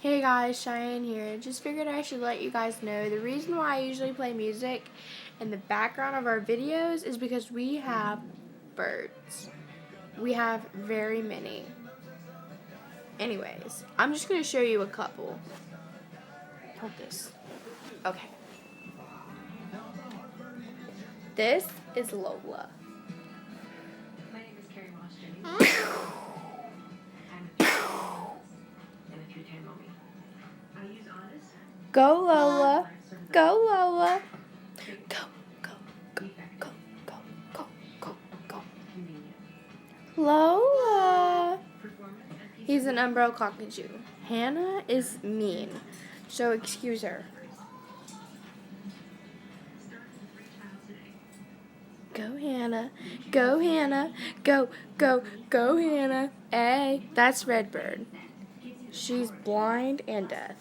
Hey guys, Cheyenne here. Just figured I should let you guys know the reason why I usually play music in the background of our videos is because we have birds. We have very many. Anyways, I'm just going to show you a couple. Hold this. Okay. This is Lola. My name is Carrie Moss Jennings. I'm a and a two-time mommy. I use Honest. Go Lola. Go Lola. Go, go, go, go, go, go, go, go. Convenient. Lola. Performance and peace. He's an umbrella cockatoo. Hannah is mean, so excuse her. Start with free trial today. Go Hannah, go Hannah, go, go, go Hannah. Hey, that's Redbird. She's blind and deaf.